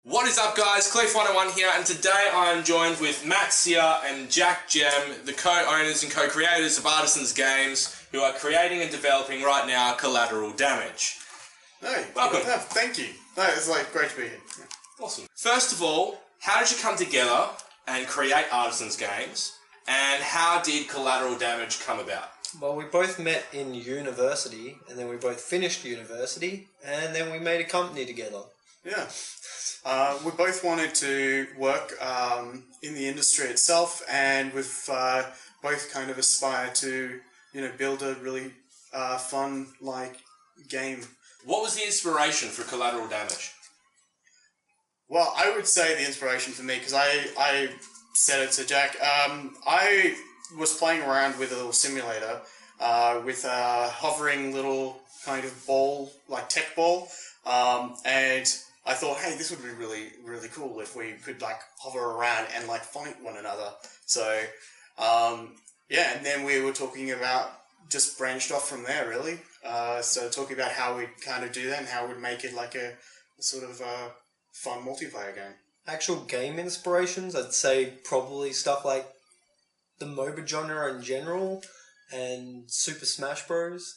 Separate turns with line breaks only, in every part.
What is up, guys? Clief 101 here, and today I am joined with Matt, Sear and Jack Gem, the co-owners and co-creators of Artisan's games, who are creating and developing right now Collateral Damage.
Hey,
welcome.
No, thank you. No, it's great to be here. Yeah.
Awesome. First of all, how did you come together and create Artisan's games, and how did Collateral Damage come about?
Well, we both met in university, and then we both finished university, and then we made a company together.
Yeah. We both wanted to work in the industry itself, and we've both kind of aspire to, build a really fun, game.
What was the inspiration for Collateral Damage?
Well, I would say the inspiration for me, because I said it to Jack, I was playing around with a little simulator with a hovering little kind of ball, like tech ball, and I thought, hey, this would be really, really cool if we could hover around and fight one another. So, yeah, and then we were talking about just branched off from there, really. So talking about how we'd kind of do that and how we'd make it a sort of fun multiplayer game.
Actual game inspirations, I'd say probably stuff like the MOBA genre in general and Super Smash Bros.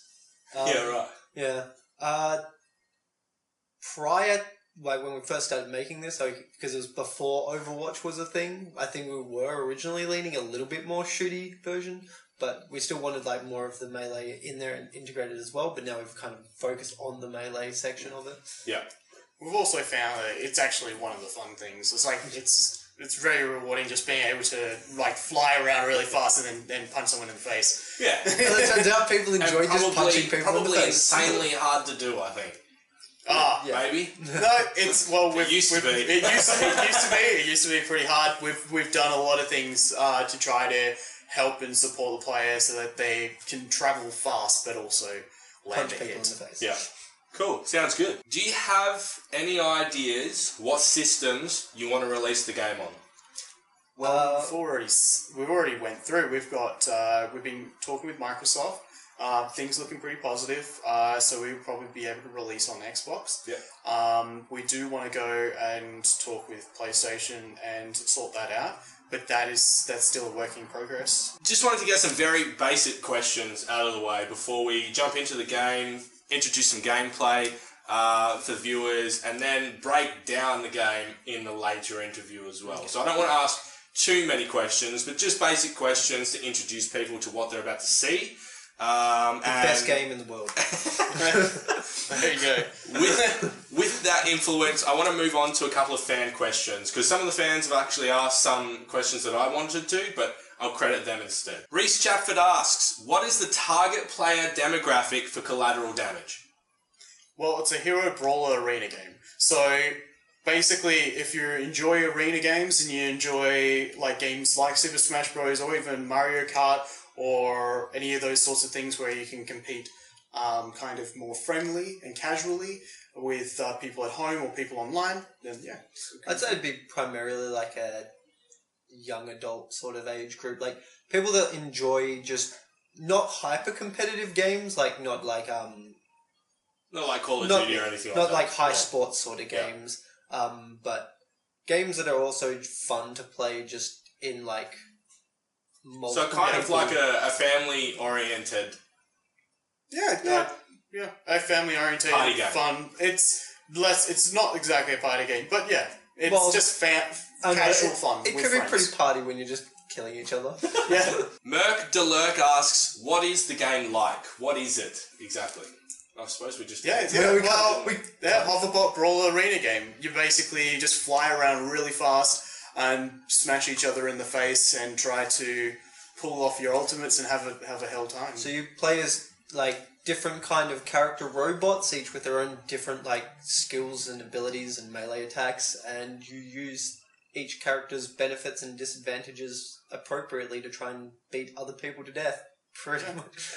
Yeah, right.
Yeah. Prior, when we first started making this, because it was before Overwatch was a thing, I think we were originally leaning a little bit more shooty version, but we still wanted more of the melee in there and integrated as well, but now we've kind of focused on the melee section of it.
Yeah.
We've also found that it's actually one of the fun things. It's very rewarding just being able to fly around really fast and then punch someone in the face.
Yeah.
Well, it turns out people enjoy just punching people in the
Probably
face.
insanely hard to do, I think.
Yeah.
Maybe.
No, it used to be. It used to be pretty hard. We've done a lot of things to try to help and support the player so that they can travel fast, but also land
Punch
a
people in
hit.
the face.
Yeah. Cool. Sounds good. Do you have any ideas what systems you want to release the game on?
Well, we've already went through. We've been talking with Microsoft. Things looking pretty positive. So we'll probably be able to release on Xbox.
Yeah.
We do want to go and talk with PlayStation and sort that out. But that's still a work in progress.
Just wanted to get some very basic questions out of the way before we jump into the game, introduce some gameplay for the viewers, and then break down the game in the later interview as well. So I don't want to ask too many questions, but just basic questions to introduce people to what they're about to see.
The best game in the world.
There you go.
With that influence, I want to move on to a couple of fan questions, because some of the fans have actually asked some questions that I wanted to, but I'll credit them instead. Reese Chatford asks, what is the target player demographic for Collateral Damage?
Well, it's a hero brawler arena game. So basically, if you enjoy arena games and you enjoy games like Super Smash Bros. Or even Mario Kart or any of those sorts of things where you can compete kind of more friendly and casually with people at home or people online, then yeah.
I'd say it'd be primarily a young adult sort of age group. People that enjoy just not hyper competitive games, not like
Call of Duty or anything like that.
Not like high sports sort of games. But games that are also fun to play just in
So kind of like a family-oriented...
Yeah, a family-oriented,
party game.
Fun. It's not exactly a party game, but yeah, it's just casual fun.
It could be pretty party when you're just killing each other.
Yeah.
Merc Delurk asks, what is the game like? What is it exactly? I suppose we just...
Hoverbot Brawler arena game. You basically just fly around really fast and smash each other in the face and try to pull off your ultimates and have a hell time.
So you play as different kind of character robots, each with their own different skills and abilities and melee attacks, and you use each character's benefits and disadvantages appropriately to try and beat other people to death. Pretty much.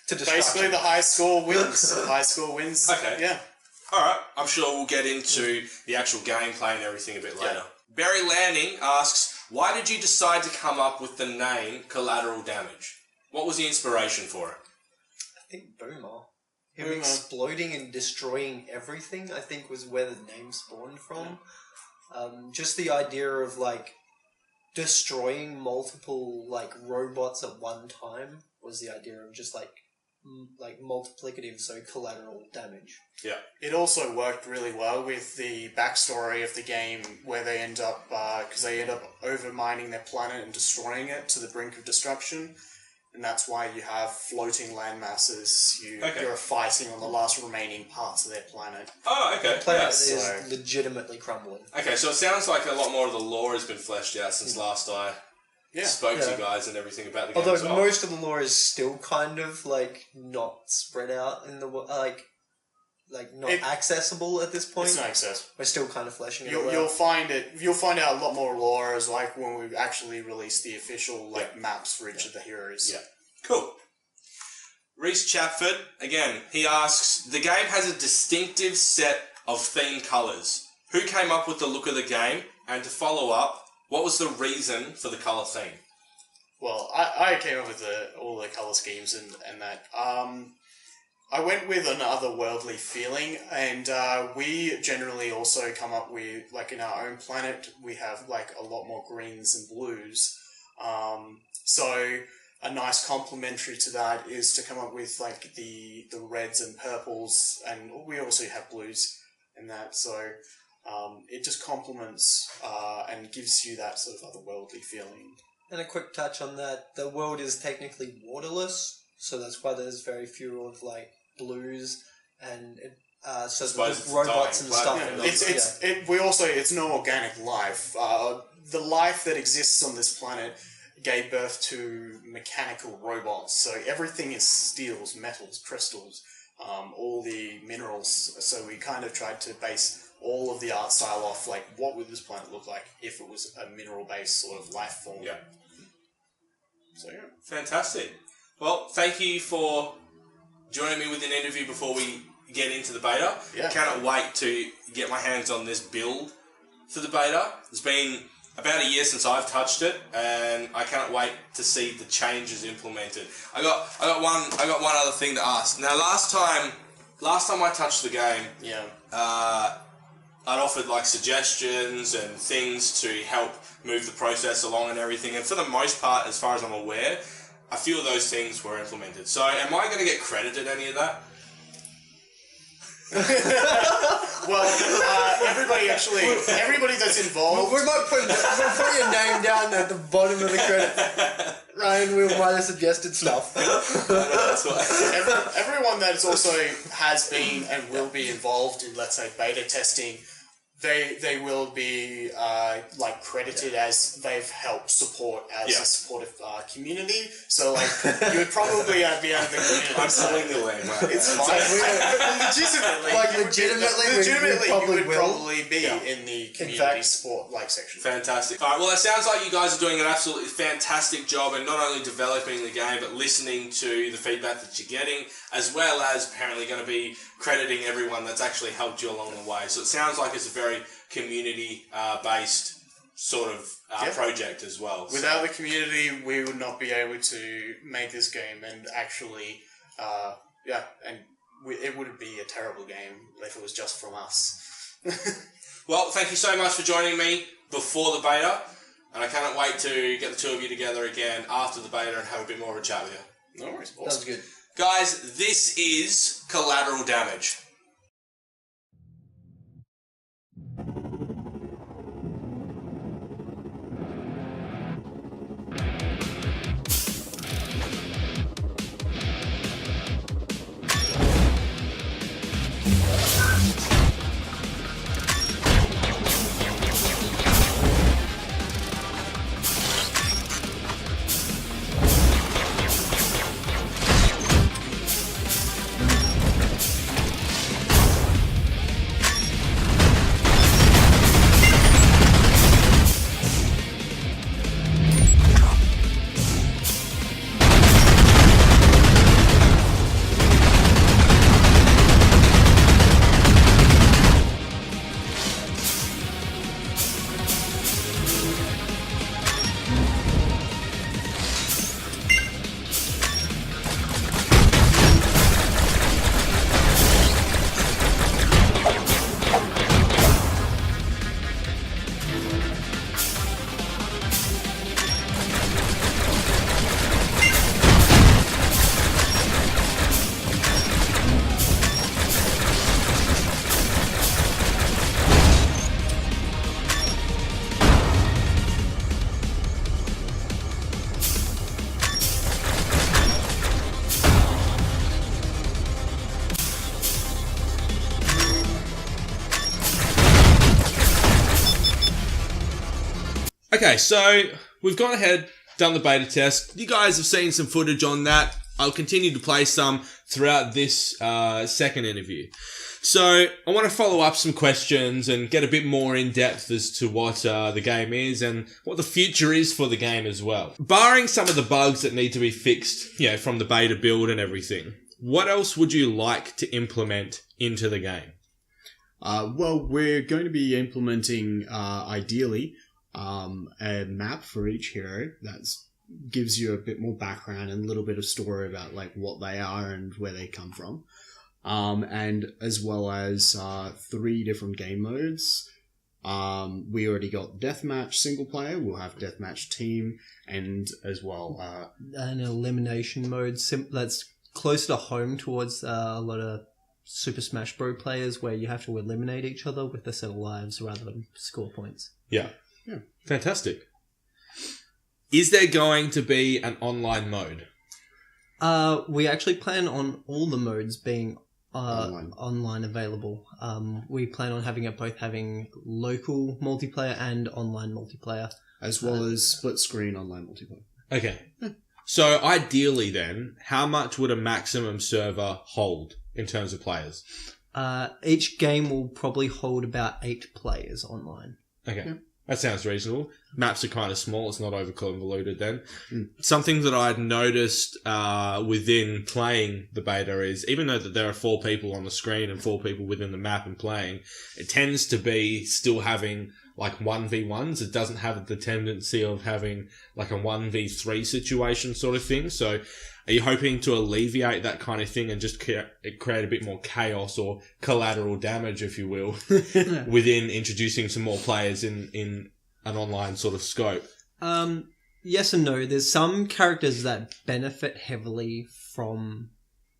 To destruction.
Basically, the high score wins. The high score wins.
Okay.
Yeah.
Alright, I'm sure we'll get into the actual gameplay and everything a bit later. Barry Lanning asks, why did you decide to come up with the name Collateral Damage? What was the inspiration for it?
I think Boomer. him exploding and destroying everything, I think, was where the name spawned from. Just the idea of, like, destroying multiple, like, robots at one time was the idea of just, like multiplicative, so collateral damage.
Yeah.
It also worked really well with the backstory of the game, where they end up, because they end up overmining their planet and destroying it to the brink of destruction, and that's why you have floating land masses. You're fighting on the last remaining parts of their planet.
Oh, okay.
The planet is legitimately crumbling.
Okay, so it sounds like a lot more of the lore has been fleshed out since last I spoke to you guys and everything about the game.
Although most of the lore is still kind of, like, not spread out in the not accessible at this point.
It's not accessible.
We're still kind of fleshing it out.
You'll find out a lot more lore as, like, when we actually release the official maps for each of the heroes.
Yeah. Cool. Reese Chapford, again, he asks, the game has a distinctive set of theme colours. Who came up with the look of the game? And to follow up, what was the reason for the colour theme?
Well, I came up with all the colour schemes and that. I went with an otherworldly feeling, and we generally also come up with, like, in our own planet, we have, like, a lot more greens and blues. So a nice complementary to that is to come up with, like, the reds and purples, and we also have blues in that, so it just complements and gives you that sort of otherworldly feeling.
And a quick touch on that, the world is technically waterless, so that's why there's very few of, like, blues and so the robots and stuff.
It's no organic life. The life that exists on this planet gave birth to mechanical robots, so everything is steels, metals, crystals, all the minerals. So we kind of tried to base all of the art style off, like, what would this planet look like if it was a mineral-based sort of life form.
Yeah.
So, yeah.
Fantastic. Well, thank you for joining me with an interview before we get into the beta.
Yeah.
Cannot wait to get my hands on this build for the beta. It's been about a year since I've touched it, and I cannot wait to see the changes implemented. I got one other thing to ask. Now, last time I touched the game, I'd offered, like, suggestions and things to help move the process along and everything, and for the most part, as far as I'm aware, a few of those things were implemented. So, am I going to get credited any of that?
Well, everybody that's involved.
We might put your name down at the bottom of the credit. Ryan, we might have suggested stuff.
That's why.
Everyone that also has been and will be involved in, let's say, beta testing, they will be like credited as they've helped support as a supportive community. So, like, you would probably be under the community.
I'm pulling the lane, man.
It's fine. Legitimately, you would probably be in the community support section.
Fantastic. All right. Well, it sounds like you guys are doing an absolutely fantastic job in not only developing the game but listening to the feedback that you're getting, as well as apparently going to be crediting everyone that's actually helped you along the way. So it sounds like it's a very community-based sort of project as well.
Without the community, we would not be able to make this game, and actually, it would be a terrible game if it was just from us.
Well, thank you so much for joining me before the beta, and I cannot wait to get the two of you together again after the beta and have a bit more of a chat with you.
No worries.
Awesome. That was good.
Guys, this is Collateral Damage. Okay, so we've gone ahead, done the beta test. You guys have seen some footage on that. I'll continue to play some throughout this second interview. So I want to follow up some questions and get a bit more in depth as to what the game is and what the future is for the game as well. Barring some of the bugs that need to be fixed, from the beta build and everything, what else would you like to implement into the game?
Well, we're going to be implementing, ideally, a map for each hero that gives you a bit more background and a little bit of story about like what they are and where they come from. And as well as 3 different game modes. We already got Deathmatch single player, we'll have Deathmatch team, and as well...
an elimination mode that's close to home towards a lot of Super Smash Bros. Players where you have to eliminate each other with a set of lives rather than score points.
Yeah. Fantastic. Is there going to be an online mode?
We actually plan on all the modes being online available. We plan on having local multiplayer and online multiplayer.
As well as split screen online multiplayer.
Okay. So ideally then, how much would a maximum server hold in terms of players?
Each game will probably hold about 8 players online.
Okay. Yeah. That sounds reasonable. Maps are kind of small. It's not over convoluted then. Something that I'd noticed within playing the beta is, even though that there are 4 people on the screen and 4 people within the map and playing, it tends to be still having like 1v1s. It doesn't have the tendency of having like a 1v3 situation sort of thing. So are you hoping to alleviate that kind of thing and just create a bit more chaos or collateral damage, if you will, within introducing some more players in an online sort of scope?
Yes and no. There's some characters that benefit heavily from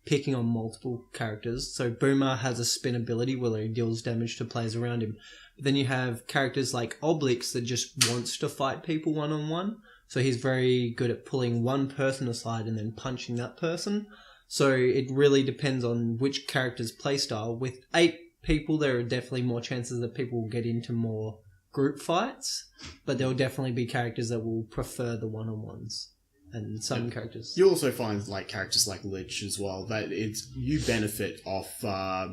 picking on multiple characters. So Boomer has a spin ability where he deals damage to players around him. But then you have characters like Oblix that just wants to fight people one-on-one. So he's very good at pulling one person aside and then punching that person. So it really depends on which character's playstyle. With 8 people, there are definitely more chances that people will get into more group fights. But there will definitely be characters that will prefer the one-on-ones. And some characters...
You also find like characters like Lich as well, that you benefit off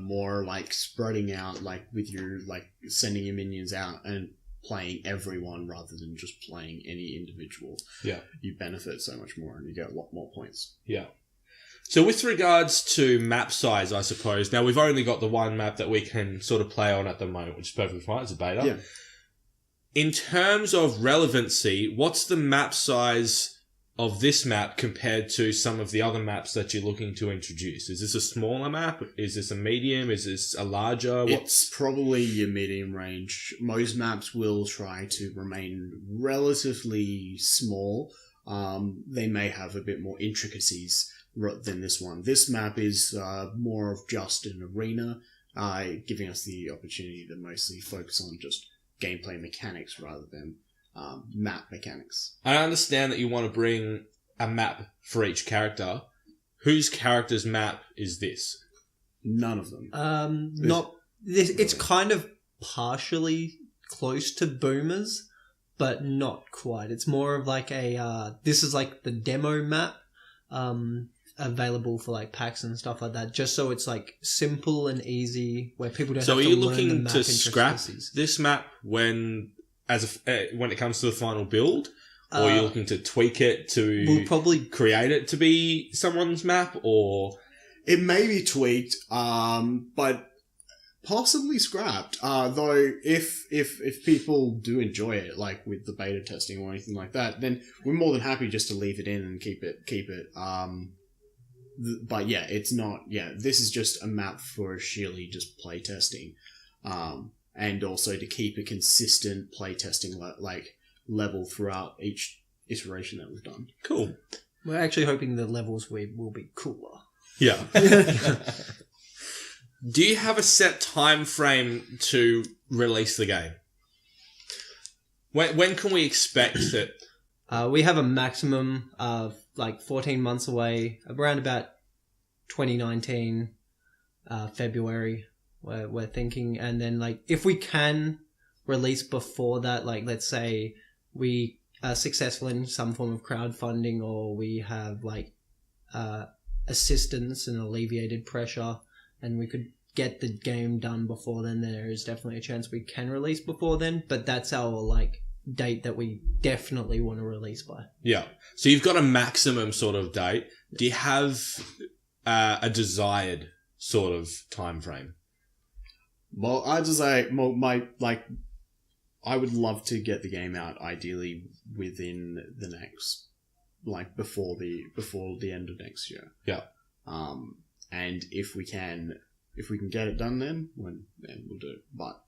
more like spreading out, like with your like sending your minions out and playing everyone rather than just playing any individual.
Yeah.
You benefit so much more and you get a lot more points.
Yeah. So with regards to map size, I suppose, now we've only got the one map that we can sort of play on at the moment, which is perfectly fine. It's a beta.
Yeah.
In terms of relevancy, what's the map size of this map compared to some of the other maps that you're looking to introduce? Is this a smaller map? Is this a medium? Is this a larger?
It's probably your medium range. Most maps will try to remain relatively small. They may have a bit more intricacies than this one. This map is more of just an arena, giving us the opportunity to mostly focus on just gameplay mechanics rather than map mechanics.
I understand that you want to bring a map for each character. Whose character's map is this?
None of them.
It's kind of partially close to Boomer's, but not quite. It's more of like this is like the demo map, available for like packs and stuff like that, just so it's like simple and easy where people don't have to learn the map.
So are you looking to scrap this map when it comes to the final build? Or are you looking to tweak it to
we'll probably
create it to be someone's map? Or
it may be tweaked, but possibly scrapped. Though if people do enjoy it, like with the beta testing or anything like that, then we're more than happy just to leave it in and keep it. But yeah, it's not. Yeah, this is just a map for sheerly just play testing, and also to keep a consistent play testing level throughout each iteration that we've done.
Cool.
We're actually hoping the levels will be cooler.
Yeah. Do you have a set time frame to release the game? When can we expect it?
We have a maximum of 14 months away, around about 2019 February. We're thinking, and then if we can release before that, let's say we are successful in some form of crowdfunding, or we have like assistance and alleviated pressure, and we could get the game done before then, there is definitely a chance we can release before then. But that's our like date that we definitely want to release by.
Yeah. So you've got a maximum sort of date. Do you have a desired sort of time frame?
Well, I just say I would love to get the game out ideally within the next, like before the end of next year.
Yeah.
And if we can get it done then we'll do it. But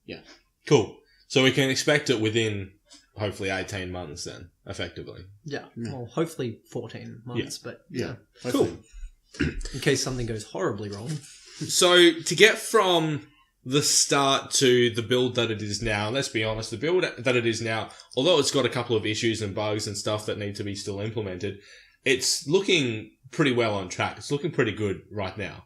yeah.
Cool. So we can expect it within hopefully 18 months then, effectively.
Yeah. Well, hopefully 14 months, but
Yeah.
Cool.
in case something goes horribly wrong.
So to get from the start to the build that it is now, let's be honest, the build that it is now, although it's got a couple of issues and bugs and stuff that need to be still implemented, it's looking pretty well on track. It's looking pretty good right now.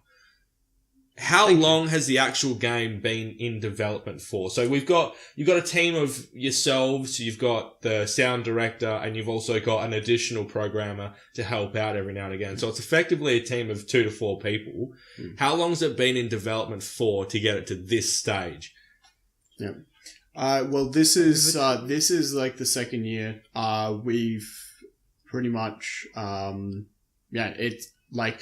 How long has the actual game been in development for? So you've got a team of yourselves, you've got the sound director, and you've also got an additional programmer to help out every now and again. So it's effectively a team of 2 to 4 people. How long has it been in development for to get it to this stage?
Yeah. Well, this is like the second year. We've pretty much, it's like,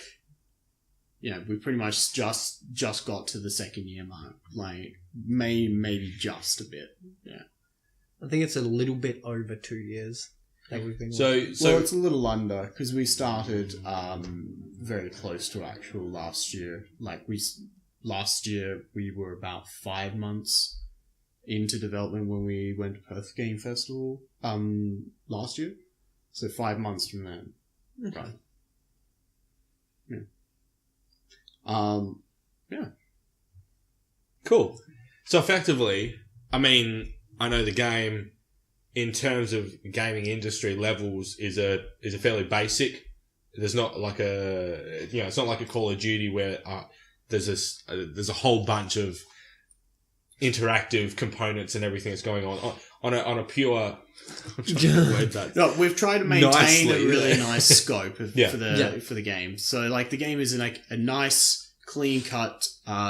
we pretty much just got to the second year mark. Like, maybe just a bit. Yeah.
I think it's a little bit over 2 years that we've been.
So
well, it's a little under because we started very close to actual last year. Like last year we were about 5 months into development when we went to Perth Game Festival last year. So 5 months from then.
Okay.
Right. Yeah.
Cool. So effectively, I mean, I know the game in terms of gaming industry levels is a fairly basic. There's not like it's not like a Call of Duty where there's a whole bunch of interactive components and everything that's going on a pure. I'm trying to word that.
No, we've tried to maintain
Nicely,
a really
yeah.
nice scope for the game. So like the game is like a nice, clean cut,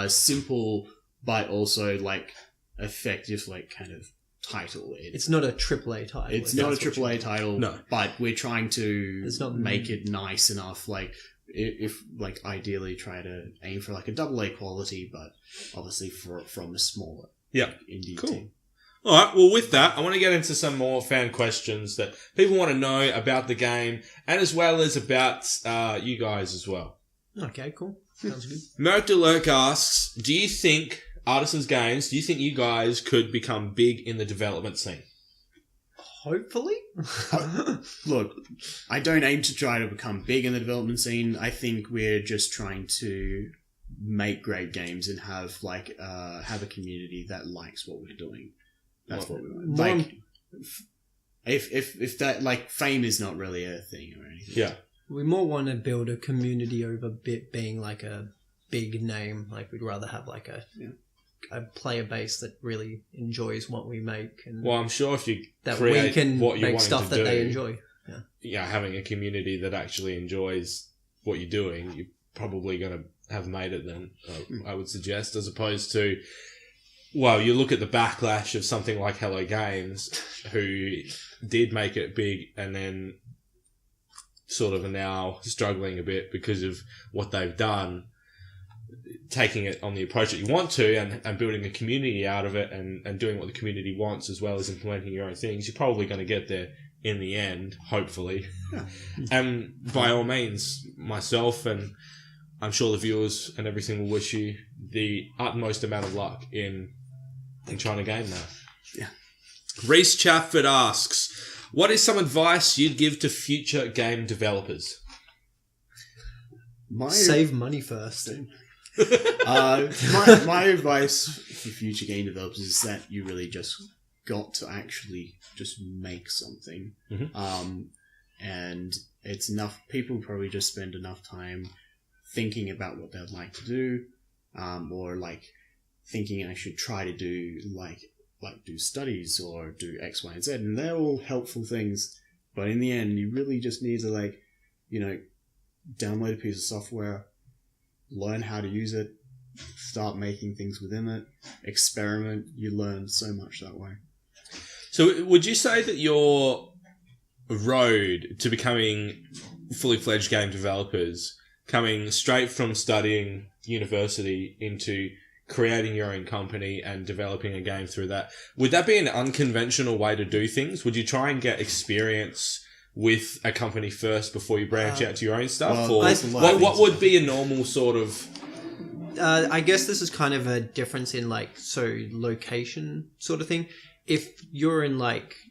simple, but also like effective, like kind of title.
It's not a AAA title.
It's not a AAA title.
No.
But we're trying to
not
make it nice enough. Like if like ideally try to aim for like a AA quality, but obviously from a smaller indie team.
All right, well, with that, I want to get into some more fan questions that people want to know about the game, and as well as about you guys as well.
Okay, cool. Sounds good.
Merc de Lurk asks, do you think Artisan's games, do you think you guys could become big in the development scene?
Hopefully.
Look, I don't aim to try to become big in the development scene. I think we're just trying to make great games and have a community that likes what we're doing. That's what we want. Like, if that, like, fame is not really a thing or anything.
Yeah.
We more want to build a community over being like a big name. Like, we'd rather have like a player base that really enjoys what we make. And
well, I'm sure if you
that
create
we can
what you
make
want
stuff
to
that
do,
they enjoy.
Yeah, having a community that actually enjoys what you're doing, you're probably going to have made it then, I would suggest, as opposed to, well, you look at the backlash of something like Hello Games, who did make it big and then sort of are now struggling a bit because of what they've done, taking it on the approach that you want to and building a community out of it and doing what the community wants as well as implementing your own things. You're probably going to get there in the end, hopefully. And by all means, myself and I'm sure the viewers and everything will wish you the utmost amount of luck in trying to gain that.
Yeah.
Reese Chafford asks, what is some advice you'd give to future game developers?
Save money first.
My advice for future game developers is that you really just got to actually just make something.
Mm-hmm.
And it's enough. People probably just spend enough time thinking about what they'd like to do, or like thinking I should try to do like like do studies or do X, Y, and Z, and they're all helpful things. But in the end, you really just need to download a piece of software, learn how to use it, start making things within it, experiment. You learn so much that way.
So would you say that your road to becoming fully fledged game developers, coming straight from studying university into creating your own company and developing a game through that, would that be an unconventional way to do things? Would you try and get experience with a company first before you branch out to your own stuff?
Well,
or what would be a normal sort of...
I guess this is kind of a difference in location sort of thing. If you're in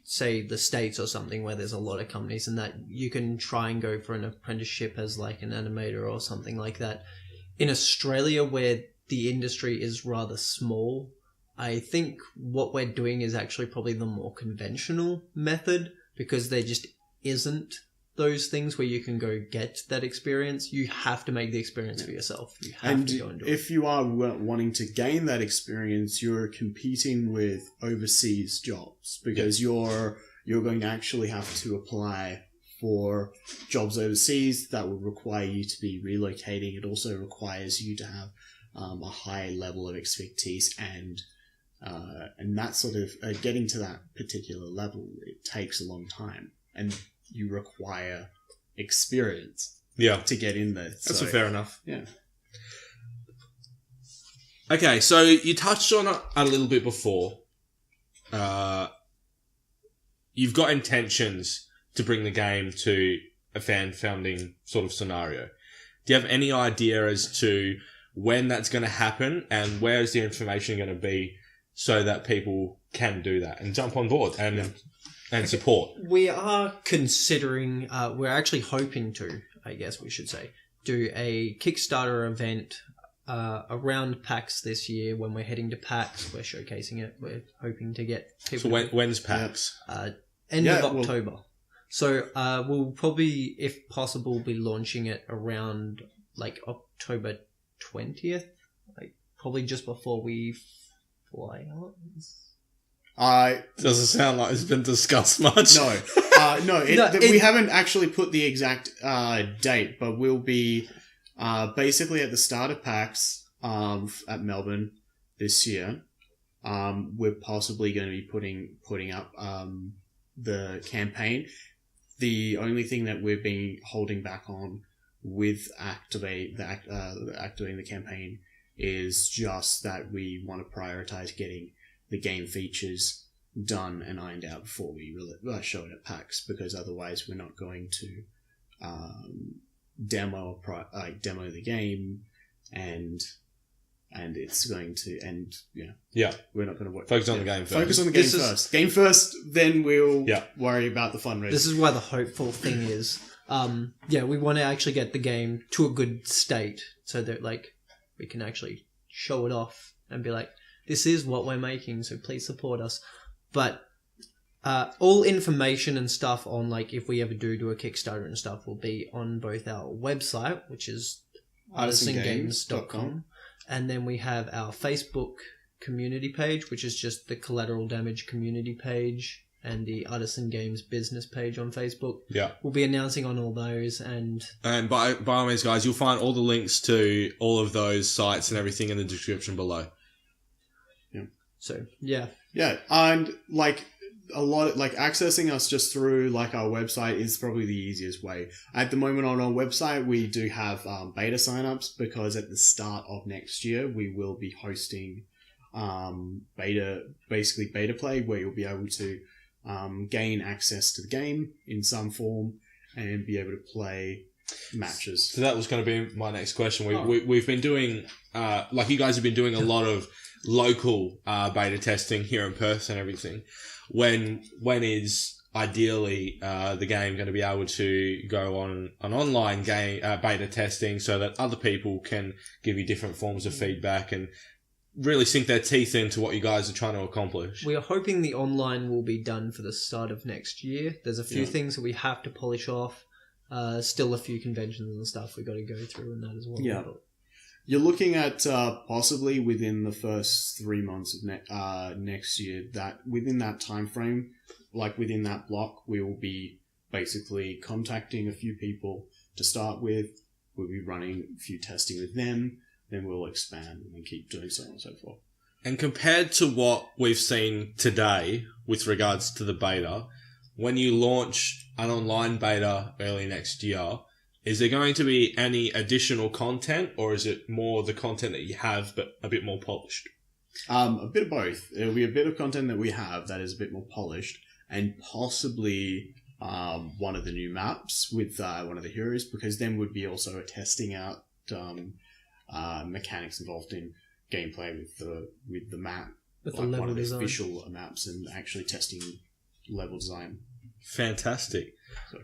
say the States or something where there's a lot of companies and that, you can try and go for an apprenticeship as an animator or something like that. In Australia, where the industry is rather small, I think what we're doing is actually probably the more conventional method, because there just isn't those things where you can go get that experience. You have to make the experience for yourself. You have to go and do it.
If you are wanting to gain that experience, you're competing with overseas jobs, because you're going to actually have to apply for jobs overseas that would require you to be relocating. It also requires you to have a high level of expertise, and that sort of getting to that particular level, it takes a long time, and you require experience to get in there.
That's fair enough.
Yeah.
Okay, so you touched on it a little bit before. You've got intentions to bring the game to a fan-founding sort of scenario. Do you have any idea as to when that's going to happen, and where is the information going to be so that people can do that and jump on board and support?
We are considering, we're actually hoping to, I guess we should say, do a Kickstarter event around PAX this year. When we're heading to PAX, we're showcasing it. We're hoping to get people...
So when's PAX?
End of October. So we'll probably, if possible, be launching it around October 20th, probably just before we fly out.
Doesn't sound like it's been discussed much.
No, we haven't actually put the exact date, but we'll be basically at the start of PAX at Melbourne this year. We're possibly going to be putting up the campaign. The only thing that we've been holding back on with activating the campaign is just that we want to prioritize getting the game features done and ironed out before we show it at PAX, because otherwise we're not going to demo the game, and it's going to end. We're not going to
focus on the game first.
Focus on the game first. Game first, then we'll worry about the fundraising.
This is why the hopeful thing is, we want to actually get the game to a good state so that we can actually show it off and be like, this is what we're making, so please support us. But all information and stuff on if we ever do a Kickstarter and stuff will be on both our website, which is artisangames.com, and then we have our Facebook community page, which is just the Collateral Damage community page, and the Artisan Games business page on Facebook.
Yeah.
We'll be announcing on all those, and
by all means, guys, you'll find all the links to all of those sites and everything in the description below.
Yeah.
So, yeah.
Yeah, and a lot of accessing us just through our website is probably the easiest way. At the moment on our website, we do have beta signups, because at the start of next year we will be hosting beta play, where you'll be able to gain access to the game in some form and be able to play matches.
So that was going to be my next question. We've been doing, you guys have been doing a lot of local beta testing here in Perth and everything. When is ideally the game going to be able to go on an online game beta testing so that other people can give you different forms of feedback and really sink their teeth into what you guys are trying to accomplish?
We are hoping the online will be done for the start of next year. There's a few things that we have to polish off. Still a few conventions and stuff we got to go through and that as well.
Yeah. You're looking at possibly within the first 3 months of next year, that within that time frame, like within that block, we will be basically contacting a few people to start with. We'll be running a few testing with them, then we'll expand and keep doing so on and so forth.
And compared to what we've seen today with regards to the beta, when you launch an online beta early next year, is there going to be any additional content, or is it more the content that you have but a bit more polished?
A bit of both. There'll be a bit of content that we have that is a bit more polished, and possibly one of the new maps with one of the heroes, because then would be also testing out mechanics involved in gameplay with the map,
With
like
the level
one of the
design.
official maps, and actually testing level design.
Fantastic.
So.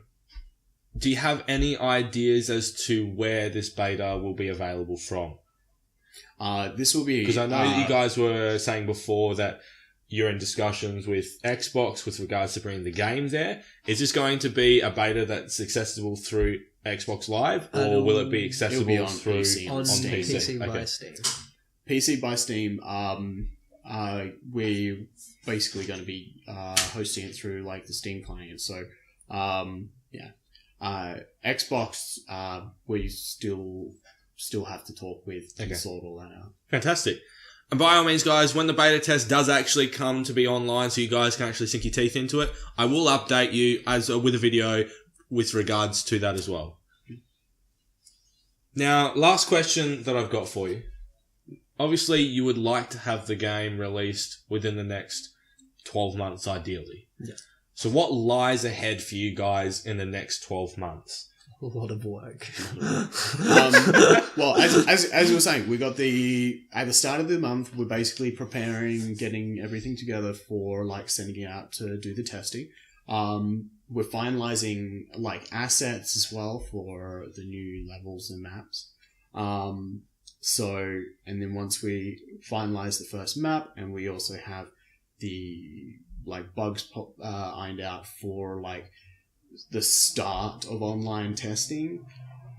Do you have any ideas as to where this beta will be available from?
This will be...
Because I know that you guys were saying before that you're in discussions with Xbox with regards to bringing the game there. Is this going to be a beta that's accessible through Xbox Live, or will it be accessible
It'll be on
through
PC.
On
Steam.
PC by
Okay.
Steam.
PC by Steam. We're basically going to be hosting it through like the Steam client. So, Xbox, we still have to talk with to
Okay.
sort all that out.
Fantastic. And by all means, guys, when the beta test does actually come to be online so you guys can actually sink your teeth into it, I will update you with a video with regards to that as well. Now, last question that I've got for you. Obviously, you would like to have the game released within the next 12 months, ideally.
Yeah.
So what lies ahead for you guys in the next 12 months?
A lot of work.
Well, as you were saying, we got at the start of the month, we're basically preparing, getting everything together for like sending it out to do the testing. We're finalizing like assets as well for the new levels and maps. So, and then once we finalize the first map, and we also have the like bugs ironed out for like the start of online testing,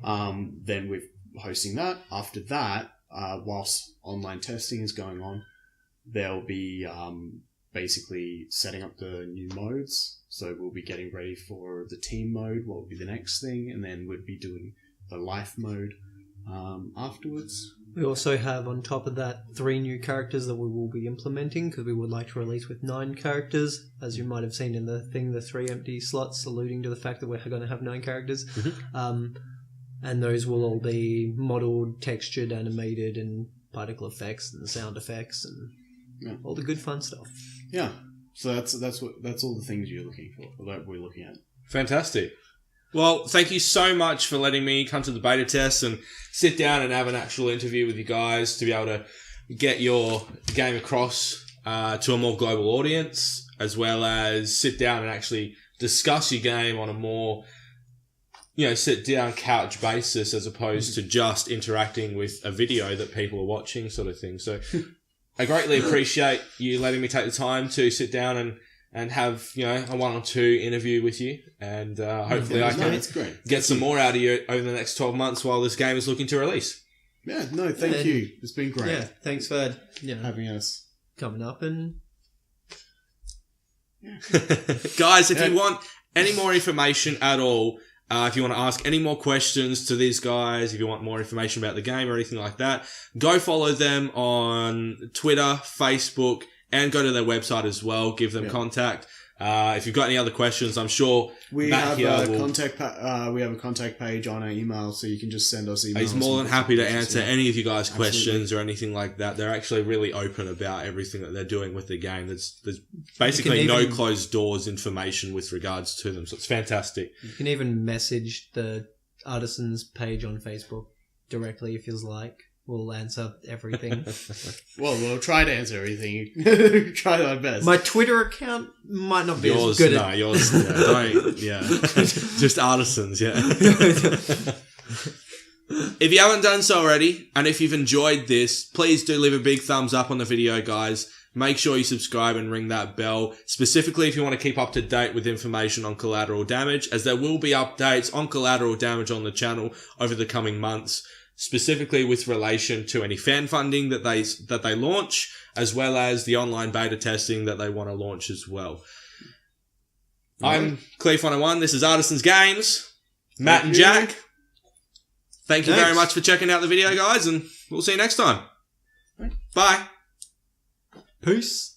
then we're hosting that. After that, whilst online testing is going on, there'll be basically setting up the new modes. So we'll be getting ready for the team mode, what will be the next thing, and then we'd be doing the life mode afterwards.
We also have, on top of that, 3 new characters that we will be implementing, because we would like to release with 9 characters. As you might have seen in the thing, the 3 empty slots, alluding to the fact that we're going to have 9 characters. And those will all be modelled, textured, animated, and particle effects, and sound effects, and all the good fun stuff.
Yeah. So that's all the things you're looking for, that we're looking at.
Fantastic. Well, thank you so much for letting me come to the beta test and sit down and have an actual interview with you guys to be able to get your game across to a more global audience, as well as sit down and actually discuss your game on a more, sit down couch basis, as opposed to just interacting with a video that people are watching, sort of thing. So I greatly appreciate you letting me take the time to sit down and have, a 1 or 2 interview with you. And hopefully I can get some more out of you over the next 12 months while this game is looking to release.
Yeah, no, thank you. It's been great.
Yeah, thanks for
having us.
coming up and...
Guys, if you want any more information at all, if you want to ask any more questions to these guys, if you want more information about the game or anything like that, go follow them on Twitter, Facebook, and go to their website as well. Give them contact. If you've got any other questions, I'm sure
we
Matt
have
here
a
will...
we have a contact page on our email, so you can just send us emails.
He's more than happy to answer any of you guys'
Absolutely.
questions or anything like that. They're actually really open about everything that they're doing with the game. There's basically no closed doors information with regards to them, so it's fantastic.
You can even message the Artisan's page on Facebook directly if you'd like. We'll answer everything.
Well, we'll try to answer everything. Try our best.
My Twitter account might not be
Yours,
as good
no, yours, don't, just Artisans, If you haven't done so already, and if you've enjoyed this, please do leave a big thumbs up on the video, guys. Make sure you subscribe and ring that bell, specifically if you want to keep up to date with information on Collateral Damage, as there will be updates on Collateral Damage on the channel over the coming months. specifically with relation to any fan funding that they launch, as well as the online beta testing that they want to launch as well. I'm Clief 101. This is Artisan's Games. Matt and Jack. Thank you very much for checking out the video, guys, and we'll see you next time. Bye.
Peace.